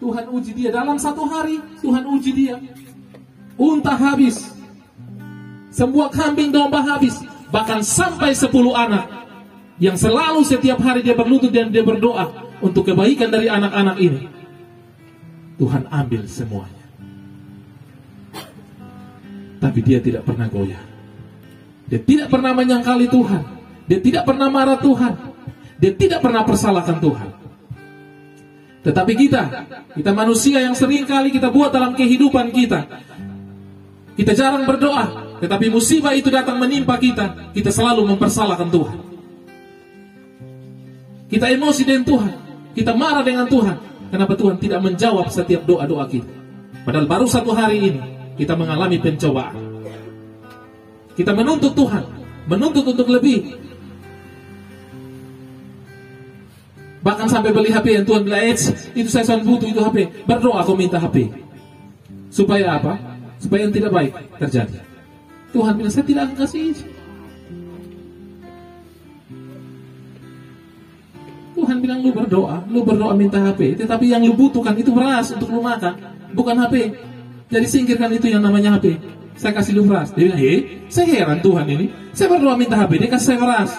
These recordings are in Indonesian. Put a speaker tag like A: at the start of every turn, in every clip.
A: Tuhan uji dia. Dalam satu hari, Tuhan uji dia. Unta habis. Semua kambing domba habis. Bahkan sampai 10 anak. Yang selalu setiap hari dia berlutut dan dia berdoa untuk kebaikan dari anak-anak ini. Tuhan ambil semuanya. Tapi dia tidak pernah goyah. Dia tidak pernah menyangkali Tuhan. Dia tidak pernah marah Tuhan. Dia tidak pernah persalahkan Tuhan. Tetapi kita manusia yang sering kali kita buat dalam kehidupan kita. Kita jarang berdoa, tetapi musibah itu datang menimpa kita. Kita selalu mempersalahkan Tuhan. Kita emosi dengan Tuhan. Kita marah dengan Tuhan. Kenapa Tuhan tidak menjawab setiap doa-doa kita? Padahal baru satu hari ini kita mengalami pencobaan. Kita menuntut Tuhan, menuntut untuk lebih. Bahkan sampai beli HP yang Tuhan bilang, itu saya sangat butuh itu HP. Berdoa aku minta HP. Supaya apa? Supaya yang tidak baik terjadi. Tuhan bilang, saya tidak akan kasih izin. Tuhan bilang, lu berdoa minta HP. Tetapi yang lu butuhkan itu beras untuk lu makan, bukan HP. Jadi singkirkan itu yang namanya HP. Saya kasih lu beras. Dia bilang, saya heran Tuhan ini. Saya berdoa minta HP, dia kasih saya beras.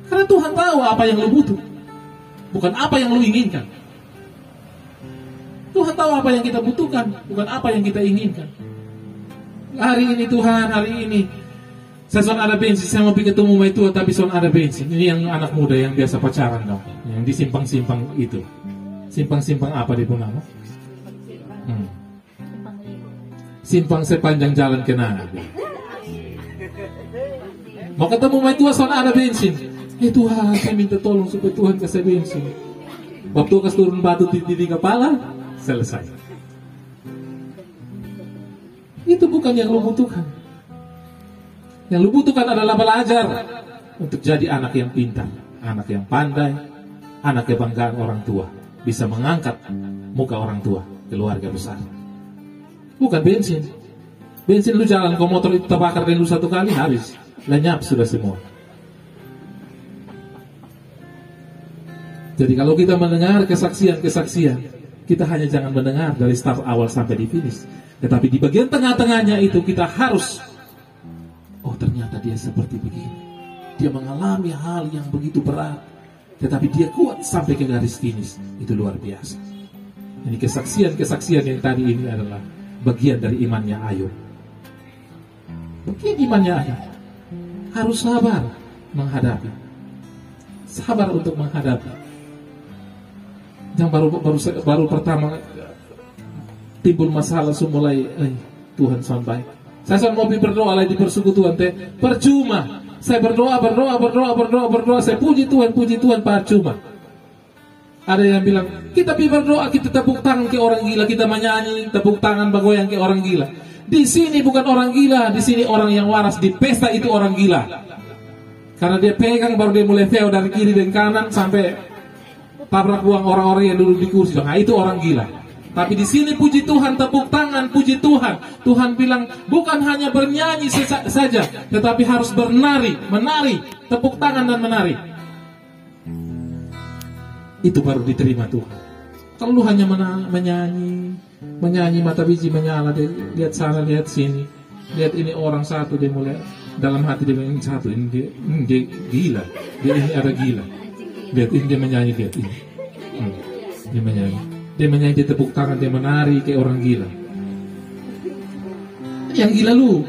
A: Karena Tuhan tahu apa yang lu butuh, bukan apa yang lu inginkan. Tuhan tahu apa yang kita butuhkan, bukan apa yang kita inginkan. Hari ini Tuhan, hari ini saya son ada bensin, saya mau pergi ketemu sama itu, tapi son ada bensin. Ini yang anak muda yang biasa pacaran dong, yang di simpang-simpang itu. Simpang-simpang apa dia pun nama? Simpang sepanjang jalan kenangan. Mau ketemu sama itu, son ada bensin. Tuhan, saya minta tolong supaya Tuhan kasih bensin. Waktu kasih turun batu di kepala, selesai. Itu bukan yang lu butuhkan. Yang lu butuhkan adalah belajar untuk jadi anak yang pintar, anak yang pandai, anak kebanggaan orang tua, bisa mengangkat muka orang tua, keluarga besar. Bukan bensin. Bensin lu jalan, kalau motor itu terbakar dan lu satu kali habis, lenyap sudah semua. Jadi kalau kita mendengar kesaksian-kesaksian, kita hanya jangan mendengar dari start awal sampai di finish. Tetapi di bagian tengah-tengahnya itu kita harus, oh ternyata dia seperti begini. Dia mengalami hal yang begitu berat, tetapi dia kuat sampai ke garis finish. Itu luar biasa. Jadi kesaksian-kesaksian yang tadi ini adalah bagian dari imannya Ayub. Bagian imannya Ayub. Harus sabar menghadapi. Sabar untuk menghadapi. Yang baru pertama timbul masalah mulai Tuhan sampai. Saya mau berdoa lagi di persekutuan teh percuma. Saya berdoa, saya puji Tuhan percuma. Ada yang bilang, kita berdoa, kita tepuk tangan ke orang gila, kita menyanyi, tepuk tangan bagoyang ke orang gila. Di sini bukan orang gila, di sini orang yang waras. Di pesta itu orang gila. Karena dia pegang baru dia mulai feo dari kiri dan kanan sampai tabrak buang orang-orang yang duduk di kursi. Nah, itu orang gila. Tapi di sini puji Tuhan, tepuk tangan, puji Tuhan. Tuhan bilang bukan hanya bernyanyi saja, tetapi harus menari, tepuk tangan dan menari. Itu baru diterima Tuhan. Kalau lu hanya menyanyi mata biji menyala, lihat sana, lihat sini, lihat ini orang satu, dia mulai dalam hati dia bilang, ini satu, ini dia gila, dia ini ada gila. Lihat ini dia menyanyi, lihat ini. Dia menyanyi, dia tepuk tangan, dia menari kayak orang gila. Yang gila lu,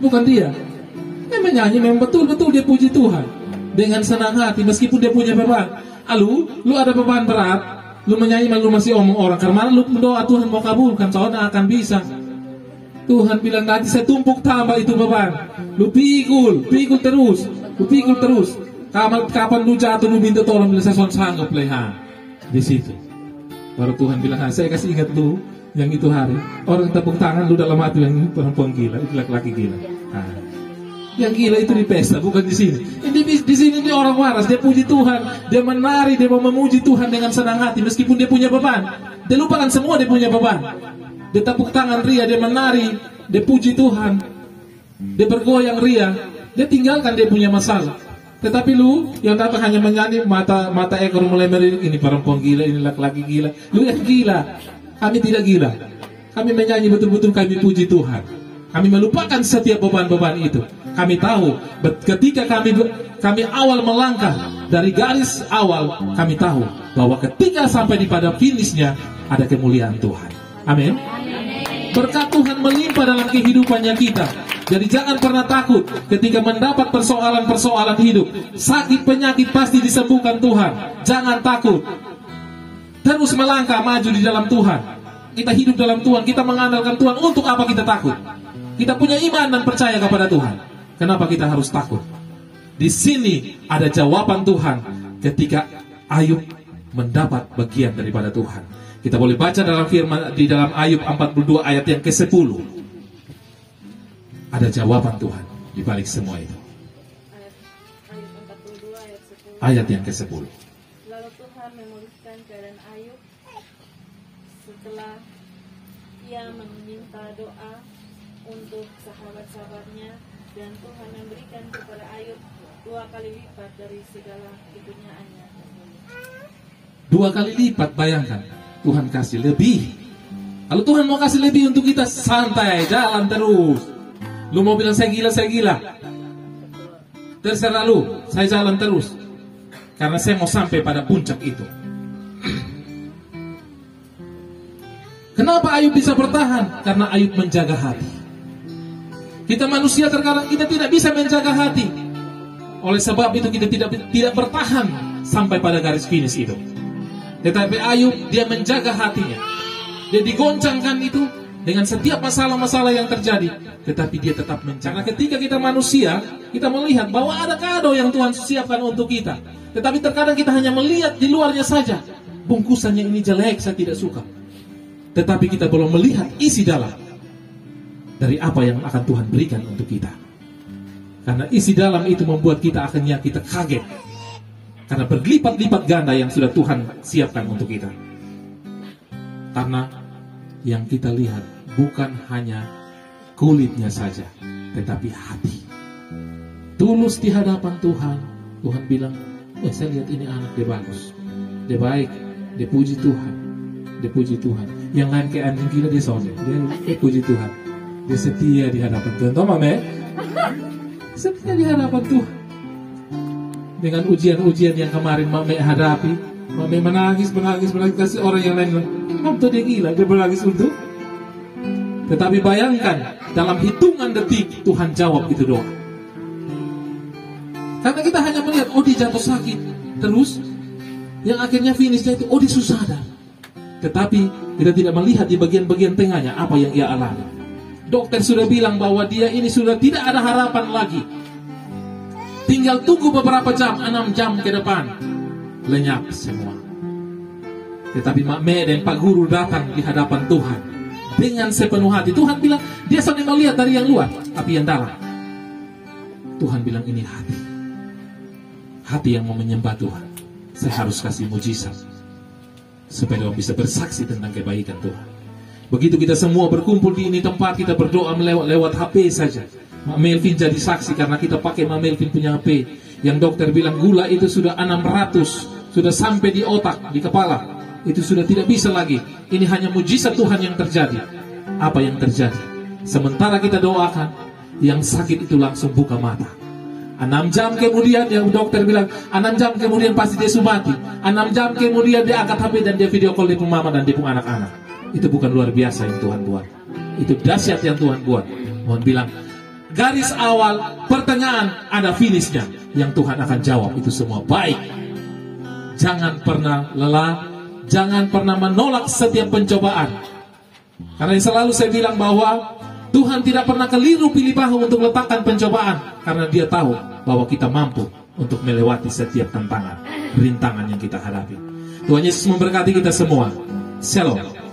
A: bukan dia. Dia menyanyi memang betul-betul dia puji Tuhan dengan senang hati meskipun dia punya beban. Lu ada beban berat, lu menyanyi lu masih omong orang. Karena lu berdoa Tuhan mau kabulkan, soalnya akan bisa. Tuhan bilang nanti saya tumpuk tambah itu beban. Lu pikul terus. Kapan lu jatuh lu minta tolong, bilang saya sanggup leha. Di situ baru Tuhan bilang, saya kasih ingat lu yang itu hari orang tepuk tangan lu dalam hati yang perempuan gila, itu laki-laki gila. Yang gila itu di pesta, bukan di sini. Di sini dia orang waras, dia puji Tuhan, dia menari, dia mau memuji Tuhan dengan senang hati meskipun dia punya beban. Dia lupakan semua dia punya beban. Dia tepuk tangan ria, dia menari, dia puji Tuhan, dia bergoyang ria, dia tinggalkan dia punya masalah. Tetapi lu yang datang hanya menyanyi, mata ekor mulai meriung, ini perempuan gila, ini laki-laki gila. Lu yang gila. Kami tidak gila. Kami menyanyi betul-betul, kami puji Tuhan. Kami melupakan setiap beban-beban itu. Kami tahu ketika kami awal melangkah dari garis awal, kami tahu bahwa ketika sampai di pada finishnya ada kemuliaan Tuhan. Amin. Berkat Tuhan melimpah dalam kehidupannya kita. Jadi jangan pernah takut ketika mendapat persoalan-persoalan hidup. Sakit penyakit pasti disembuhkan Tuhan. Jangan takut. Terus melangkah maju di dalam Tuhan. Kita hidup dalam Tuhan, kita mengandalkan Tuhan. Untuk apa kita takut? Kita punya iman dan percaya kepada Tuhan. Kenapa kita harus takut? Di sini ada jawaban Tuhan ketika Ayub mendapat bagian daripada Tuhan. Kita boleh baca dalam firman di dalam Ayub 42 ayat yang ke-10. Ada jawaban Tuhan di balik semua itu.
B: Ayub 42 ayat 10.
A: Ayat yang ke-10.
B: Lalu Tuhan memulihkan keadaan Ayub setelah ia meminta doa untuk sahabat-sahabatnya, dan Tuhan memberikan kepada Ayub 2 kali lipat dari segala kepunyaannya.
A: 2 kali lipat, bayangkan. Tuhan kasih lebih. Kalau Tuhan mau kasih lebih untuk kita, santai, jalan terus. Lu mau bilang saya gila, terserah lu, saya jalan terus. Karena saya mau sampai pada puncak itu. Kenapa Ayub bisa bertahan? Karena Ayub menjaga hati. Kita manusia terkadang kita tidak bisa menjaga hati. Oleh sebab itu kita tidak bertahan sampai pada garis finish itu. Tetapi Ayub, dia menjaga hatinya. Dia digoncangkan itu dengan setiap masalah-masalah yang terjadi, tetapi dia tetap menjaga. Ketika kita manusia, kita melihat bahwa ada kado yang Tuhan siapkan untuk kita, tetapi terkadang kita hanya melihat di luarnya saja. Bungkusannya ini jelek, saya tidak suka. Tetapi kita belum melihat isi dalam dari apa yang akan Tuhan berikan untuk kita. Karena isi dalam itu membuat kita akhirnya kita kaget. Karena berlipat-lipat ganda yang sudah Tuhan siapkan untuk kita. Karena yang kita lihat bukan hanya kulitnya saja, tetapi hati. Tulus di hadapan Tuhan. Tuhan bilang, saya lihat ini anak dia bagus, dia baik, dia puji Tuhan, dia puji Tuhan. Yang lain kayak anjing gila, dia soalnya dia puji Tuhan, dia setia di hadapan Tuhan. Tahu mame? Setia di hadapan Tuhan. Dengan ujian-ujian yang kemarin mame hadapi, mame menangis kasih orang yang lain bilang, tuh dia gila, dia menangis untuk. Tetapi bayangkan, dalam hitungan detik Tuhan jawab itu doa. Karena kita hanya melihat, dia jatuh sakit, terus yang akhirnya finishnya itu, dia susah dah. Tetapi kita tidak melihat di bagian-bagian tengahnya apa yang ia alami. Dokter sudah bilang bahwa dia ini sudah tidak ada harapan lagi. Tinggal tunggu beberapa jam, 6 jam ke depan, lenyap semua. Tetapi Mak Me dan Pak Guru datang di hadapan Tuhan dengan sepenuh hati. Tuhan bilang, dia sedang melihat dari yang luar, tapi yang dalam. Tuhan bilang, ini hati. Hati yang mau menyembah Tuhan. Saya harus kasih mujizat supaya dia bisa bersaksi tentang kebaikan Tuhan. Begitu kita semua berkumpul di ini tempat, kita berdoa lewat HP saja. Mak Melvin jadi saksi karena kita pakai Mak Melvin punya HP. Yang dokter bilang gula itu sudah 600, sudah sampai di otak, di kepala. Itu sudah tidak bisa lagi. Ini hanya mujizat Tuhan yang terjadi. Apa yang terjadi? Sementara kita doakan, yang sakit itu langsung buka mata. 6 jam kemudian, yang dokter bilang 6 jam kemudian pasti dia mati. 6 jam kemudian dia angkat HP dan dia video call dia pun mama dan dia pun anak-anak. Itu bukan luar biasa yang Tuhan buat. Itu dahsyat yang Tuhan buat. Mohon bilang, garis awal pertanyaan, ada finishnya. Yang Tuhan akan jawab itu semua baik. Jangan pernah lelah, jangan pernah menolak setiap pencobaan. Karena yang selalu saya bilang bahwa Tuhan tidak pernah keliru pilih bahu untuk letakkan pencobaan. Karena dia tahu bahwa kita mampu untuk melewati setiap tantangan, rintangan yang kita hadapi. Tuhan Yesus memberkati kita semua. Shalom.